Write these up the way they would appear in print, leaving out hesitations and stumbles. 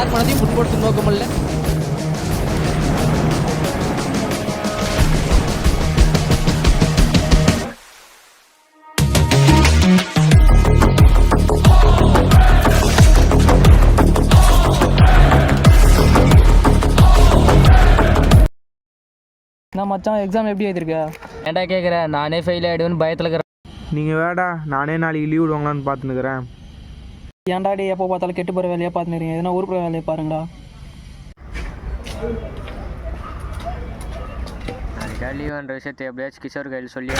யார் மனதையும் புண்படுத்தும் நோக்கமல்ல. நான் மச்சான் எக்ஸாம் எப்படி எழுதிருக்க? ஏன்டா கேட்குறேன், நானே ஃபெயில் ஆகிடுவேன்னு பயத்தில் இருக்கிறேன். நீங்கள் வேடா, நானே நாளைக்கு லீவ் விடுவாங்களான்னு பார்த்துன்னுக்குறேன். ஏன்டா டே எப்போ பார்த்தாலும் கெட்டு போகிற வேலையாக பார்த்துக்கிறீங்க? எதனா உருப்புற வேலையை பாருங்கடா. நாளைக்கா லீவுன்ற விஷயத்தை எப்படியாச்சும் கிஷோர் கையில் சொல்லி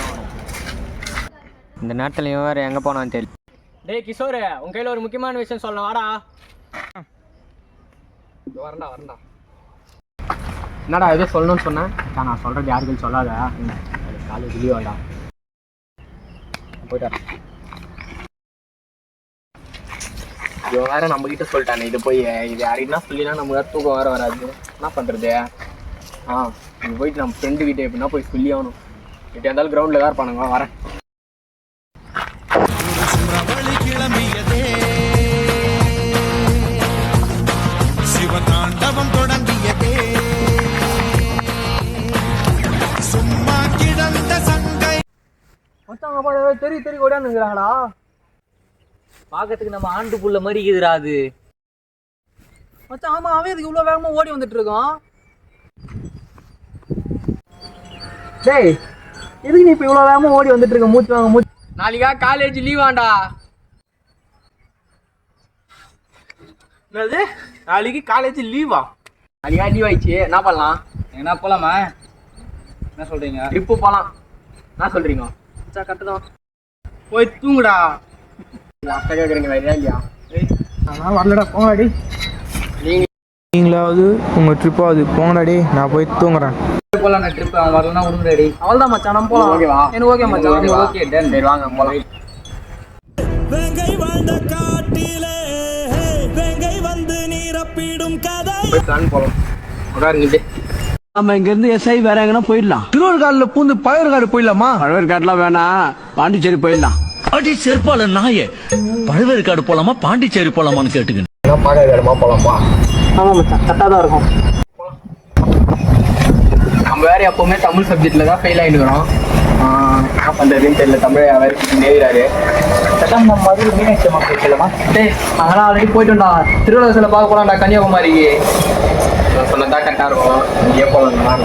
இந்த நேரத்துலையும் வேறு எங்கே போனான்னு தெரியல. டேய் கிஷோர், உன் கையில் ஒரு முக்கியமான விஷயம் சொல்லணும், வாடா. வரண்டா. என்னடா எதோ சொல்லணும்னு சொன்னேன். நான் சொல்கிறது யாருக்கும் சொல்லாத. காலேஜ் லீவ் வேண்டா, போயிட்டா. இவன் வேற நம்மகிட்ட சொல்லிட்டானே, இது போய் இது யாருன்னா சொல்லினா நம்ம வேறு தூக்கம் வேறு வராது. என்ன பண்ணுறது? இது போயிட்டு நம்ம ஃப்ரெண்டு கிட்டே எப்படின்னா போய் சொல்லி ஆகணும். கிட்டே இருந்தாலும் கிரவுண்டில் தான் இருப்பானுங்க. வரேன். சிவதாண்டவம் தொடங்கியதே, சும்மா கிடந்த சங்கை. மச்சாங்க தெரிய ஓடானுங்கிறாங்கடா. பார்க்கறதுக்கு நம்ம ஆண்டு புள்ள மாதிரி இருக்குதுடா அது. மச்சான் ஆமாம், அவன் இதுக்கு இவ்வளோ வேகமாக ஓடி வந்துட்டு இருக்கான். டேய் எதுக்கு நீ இப்போ இவ்வளோ வேகமாக ஓடி வந்துட்டு இருக்க? மூச்சு வாங்க மூச்சு. நாளைக்கா காலேஜ் லீவாண்டா. என்னது நாளைக்கு காலேஜ் லீவா? நாளைக்கா லீவ் ஆயிடுச்சு, என்ன பண்ணலாம்? என்ன போகலாமா? என்ன சொல்கிறீங்க? ட்ரிப்பு போகலாம். என்ன சொல்கிறீங்க? மச்சா கரெக்டு தான். போய் தூங்குடா. லாஸ்ட்டாக கேட்குறீங்க வேலையா இல்லையா? நான் வரலடா, போங்கடாடி. நீங்களாவது உங்கள் ட்ரிப்பாவது போங்கடாடி, நான் போய் தூங்குறேன். போகலாம் ட்ரிப். அவன் வரலன்னா விடுங்க ரெடி. அவள் தான் மச்சான், நம்ம போகலாம். ஓகேவா? எனக்கு ஓகே மச்சான். Okay done. சரி வாங்க போகலாம். வெங்கை வாழ்ந்த காட்டிலே வெங்கை வந்து நீரப்பிடும் கதை. பிளான் போகலாம். உட்காருங்க. நம்ம இங்க இருந்து எஸ்ஐ வேற எங்கன்னா போயிடலாம். திருவள்ளுக்காடுல பூந்து பழவேற்காடு போயிடலாமா? பழவேற்காடுலாம் வேணாம், பாண்டிச்சேரி போயிடலாம். அடி செருப்பால நாயே, பழவேற்காடு போலாமா பாண்டிச்சேரி போலாமான்னு கேட்டுக்கணும். பார்க்க இடமா போகலாமா? ஆமாம் மச்சான், கரெக்டாக தான் இருக்கும். நம்ம வேறு எப்போவுமே தமிழ் சப்ஜெக்டில் தான் ஃபெயில் ஆகிடுக்கிறோம். என்ன பண்ணுறதுன்னு தெரியல. தமிழ் வேறு நேராரு. நம்ம மதுரை மீனாட்சி அம்மா போயிடலாமா? டேய் அங்கெல்லாம் ஆல்ரெடி போயிட்டோம்டா. திருவள்ளுவர் சிலை பார்க்க போகலாம்டா கன்னியாகுமரிக்கு. நான் சொன்னதான் கரெக்டாக இருக்கும். இங்கே போகலாம்.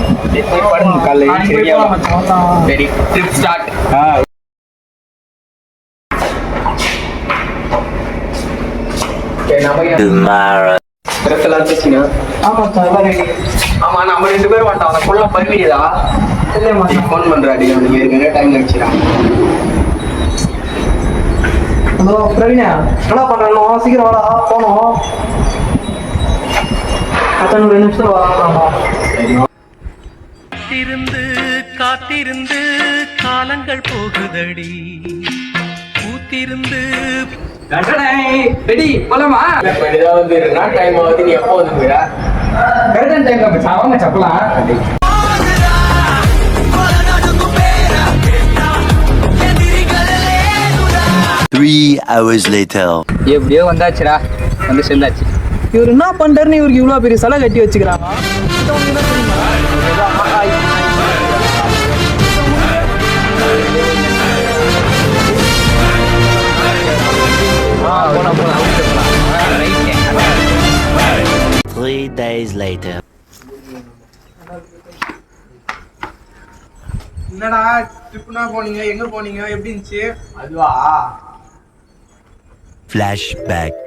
படுங்க காலையில். சரி ட்ரிப் ஸ்டார்ட். ஆமா நம்ம 2 பேரும் வந்துட்டோம். அந்த பொண்ணு பருவியதா ஃபோன் பண்றாடி. அவனுக்கு ஏற்கனவே டைம் ஆயிடுச்சுடா. ஹலோ பிரவீனா, என்ன பண்ணுறோம்? சீக்கிரம் வாடா, போனோம். அத்தனை 2 நிமிஷம் வாங்கலாமா? காத்திருந்து காலங்கள் போகுதடி, பூத்திருந்து ரெடி போலாமா? ஏதாவது 2 நாள் டைம் ஆகுது. நீ எப்போ வந்து போயிடா? கரெக்டான டைம் அவங்க சப்பலாம். எப்படியோ வந்தாச்சுடா, வந்து சேர்ந்தாச்சு. இவர் என்ன பண்றாருன்னு இவருக்கு இவ்வளோ பெரிய சிலை கட்டி வச்சுக்கிறாங்க. என்னடா ட்ரிப்னா போனீங்க? எங்க போனீங்க? எப்படி இருந்துச்சு? அதுவா flashback.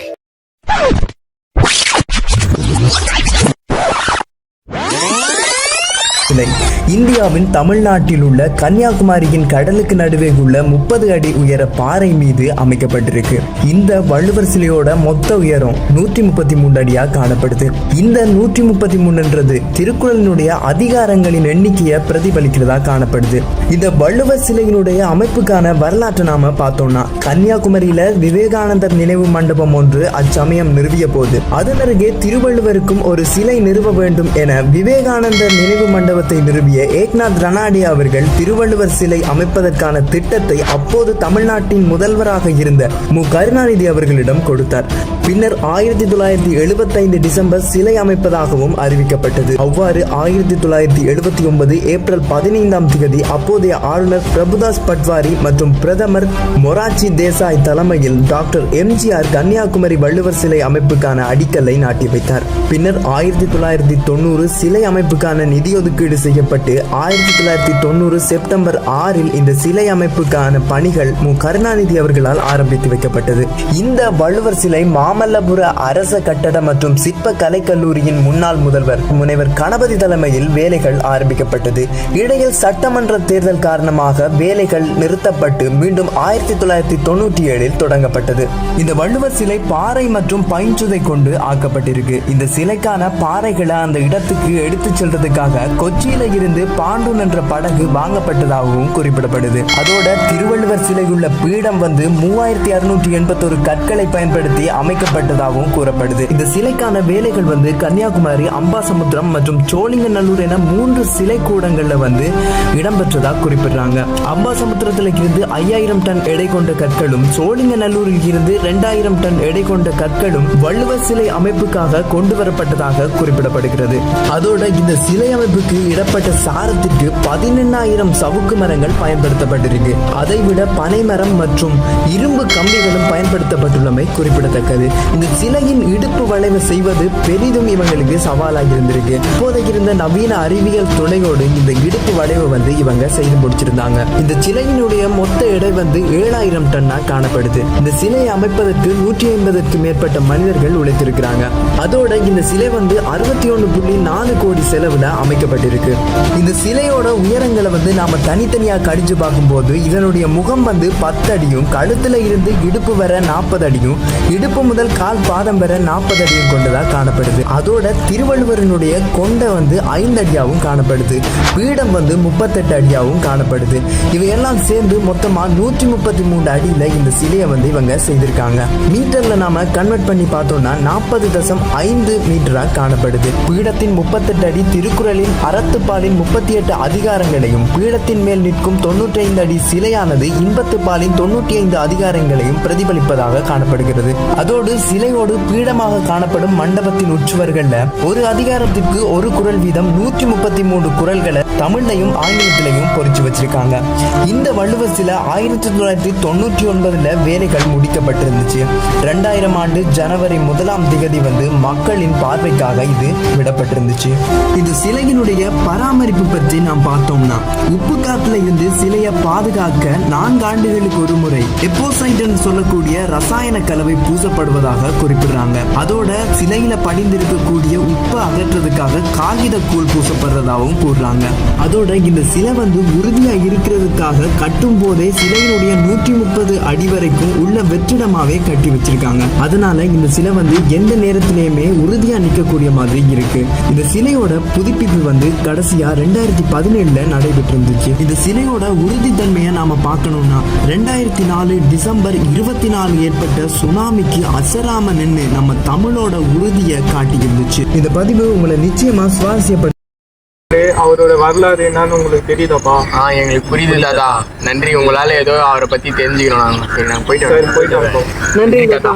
இந்தியாவின் தமிழ்நாட்டில் உள்ள கன்னியாகுமரியின் கடலுக்கு நடுவே உள்ள 30 அடி உயர பாறை மீது அமைக்கப்பட்டிருக்கு. இந்த வள்ளுவர் சிலையோட மொத்த உயரம் 133 அடியா காணப்படுது. இந்த 133ன்றது திருக்குறளினுடைய அதிகாரங்களின் எண்ணிக்கையை பிரதிபலிக்கிறதா காணப்படுது. இந்த வள்ளுவர் சிலையினுடைய அமைப்புக்கான வரலாற்றை நாம பார்த்தோம்னா, கன்னியாகுமரியில விவேகானந்தர் நினைவு மண்டபம் ஒன்று அச்சமயம் நிறுவிய போது அதன் அருகே திருவள்ளுவருக்கும் ஒரு சிலை நிறுவ வேண்டும் என விவேகானந்தர் நினைவு மண்டபத்தை நிறுவனத்தை நிறுவிய ஏக்நாத் ரானடே அவர்கள் திருவள்ளுவர் சிலை அமைப்பதற்கான திட்டத்தை அப்போது தமிழ்நாட்டின் முதல்வராக இருந்த மு கருணாநிதி அவர்களிடம் கொடுத்தார். பின்னர் 1975 டிசம்பர் சிலை அமைப்பதாகவும் அறிவிக்கப்பட்டது. அவ்வாறு 1979 ஏப்ரல் 15 அப்போதைய ஆளுநர் பிரபுதாஸ் பட்வாரி மற்றும் பிரதமர் மொரார்ஜி தேசாய் தலைமையில் டாக்டர் எம்ஜிஆர் கன்னியாகுமரி வள்ளுவர் சிலை அமைப்புக்கான அடிக்கல்லை நாட்டி வைத்தார். பின்னர் 1990 சிலை அமைப்புக்கான நிதி ஒதுக்கீடு செய்யப்பட்டு 1990 செப்டம்பர் 6 இந்த சிலை அமைப்புக்கான பணிகள் மு கருணாநிதி அவர்களால் ஆரம்பித்து வைக்கப்பட்டது. இந்த வள்ளுவர் சிலை மாமல்லபுர அரச கட்டட மற்றும் சிற்ப கலைக்கல்லூரியின் முன்னாள் முதல்வர் முனைவர் கணபதி தலைமையில் வேலைகள் ஆரம்பிக்கப்பட்டது. இடையில் சட்டமன்ற தேர்தல் காரணமாக வேலைகள் நிறுத்தப்பட்டு மீண்டும் 1997 தொடங்கப்பட்டது. இந்த வள்ளுவர் சிலை பாறை மற்றும் பைஞ்சுதை கொண்டு ஆக்கப்பட்டிருக்கு. இந்த சிலைக்கான பாறைகளை அந்த இடத்துக்கு எடுத்துச் செல்றதுக்காக கொச்சியில இருந்து பாண்டூன் என்ற படகு வாங்கப்பட்டதாகவும் குறிப்பிடப்படுது. அதோட திருவள்ளுவர் சிலையுள்ள பீடம் 3681 கற்களை பயன்படுத்தி அமைக்கப்பட்டதாகவும் கூறப்படுது. இந்த சிலைக்கான வேலைகள் கன்னியாகுமரி, அம்பாசமுத்திரம் மற்றும் சோழிங்கநல்லூர் என 3 சிலை கூடங்கள்ல இடம்பெற்றதா குறிப்பிடுறாங்க. அம்பாசமுத்திரத்தில் இருந்து 5000 டன் எடை கொண்ட கற்களும் சோழிங்கநல்லூரில் இருந்து 2000 டன் எடை கொண்ட கற்களும் வள்ளுவர் சிலை அமைப்புக்காக கொண்டு வரப்பட்டதாக குறிப்பிடப்படுகிறது. அதோட இந்த சிலை அமைப்புக்கு இடப்பட்ட சாரத்திற்கு 18000 சவுக்கு மரங்கள் பயன்படுத்தப்பட்டிருக்கு. அதைவிட பனைமரம் மற்றும் இரும்பு கம்பிகளும் பயன்படுத்தப்பட்டுள்ளமை குறிப்பிடத்தக்கது. இந்த சிலையின் இடுப்பு வளைவு செய்வது பெரிதும் இவங்களுக்கு சவாலாக இருந்திருக்கு. இப்போதைக்கு இருந்த நவீன அறிவியல் துணையோடு இந்த இடுப்பு வளைவு இவங்க செய்து முடிச்சிருந்தாங்க. இந்த சிலையினுடைய மொத்த எடை 7000 டன்னா காணப்படுது. இந்த சிலையை அமைப்பதற்கு 150க்கு மேற்பட்ட மனிதர்கள் உழைத்திருக்கிறாங்க. அதோட இந்த சிலை 61.4 கோடி செலவுல அமைக்கப்பட்டிருக்கு. இந்த சிலையோட உயரங்களை நாம தனித்தனியா கடிச்சு பார்க்கும்போது இதனுடைய முகம் 10 அடியும், கழுத்துல இருந்து இடுப்பு வர 40 அடியும், இடுப்பு முதல் கால் பாதம் வர 40 அடியும் கொண்டதா காணப்படுது. அதோட திருவள்ளுவரினுடைய கொண்ட 5 அடியாவும் காணப்படுது. பீடம் 38 அடியாவும் காணப்படுது. இவையெல்லாம் சேர்ந்து மொத்தமா 133 அடியில இந்த சிலையை இவங்க செய்திருக்காங்க. மீட்டர்ல நாம கன்வெர்ட் பண்ணி பார்த்தோம்னா 40.5 மீட்டரா காணப்படுது. பீடத்தின் 38 அடி திருக்குறளின் அறத்துப்பாலின் 38 அதிகாரங்களையும், பீடத்தின் மேல் நிற்கும் 95 அடி சிலையானது இன்பத்துப்பாலின் 95 அதிகாரங்களையும் பிரதிபலிப்பதாக காணப்படுகிறது. அதோடு சிலையோடு பீடமாக காணப்படும் மண்டபத்தின் உச்சுவர்கள்ல ஒரு அதிகாரத்திற்கு ஒரு குறள் வீதம் 133 குறள்களை தமிழ்லையும் ஆங்கிலத்திலையும் பொறிச்சு வச்சிருக்காங்க. இந்த வள்ளுவர் சிலை 1999 வேலைகள் முடிக்கப்பட்டிருந்துச்சு. 2000 ஆண்டு ஜனவரி 1 மக்களின் பார்வைக்காக இது விடப்பட்டிருந்துச்சு. இந்த சிலையினுடைய பராமரிப்பு பற்றி நாம் பார்த்தோம்னா, உப்பு காத்துல இருந்து சிலையை பாதுகாக்க 4 ஆண்டுகளுக்கு ஒரு முறை எப்போசைட்னு சொல்லக்கூடிய ரசாயன கலவை பூசப்படுவதாக குறிப்பிடுறாங்க. அதோட சிலையில படிந்திருக்கக்கூடிய உப்பை அகற்றுறதுக்காக காகித கூழ் பூசப்படுறதாகவும் கூறுறாங்க. அதோட இந்த சிலை உறுதியா இருக்கிறதுக்காக கட்டும் போதே சிலையினுடைய 130 அடி வரைக்கும் உள்ள வெற்றிடமாவே கட்டி வச்சிருக்காங்க. அதனால இந்த சிலை எந்த நேரத்திலேயுமே உறுதியா நிற்கக்கூடிய மாதிரி இருக்கு. இந்த சிலையோட புதுப்பிப்பு கடைசியா 2017 நடைபெற்று இருந்துச்சு. இந்த சிலையோட உறுதித்தன்மையை நாம பார்க்கணும்னா 2004 டிசம்பர் 24 ஏற்பட்ட சுனாமிக்கு அசராம நின்று நம்ம தமிழோட உறுதியை காட்டி இருந்துச்சு. இந்த பதிவு உங்களை நிச்சயமா சுவாரஸ்யப்பட்ட அவரோட வரலாறு என்னன்னு உங்களுக்கு தெரியுதாப்பா? எங்களுக்கு புரியுது தாத்தா. நன்றி, உங்களால ஏதோ அவரை பத்தி தெரிஞ்சுக்கணும். நாங்க போயிட்டு நன்றி தாத்தா.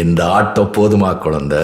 இந்த ஆட்டோ போதுமா குழந்தை?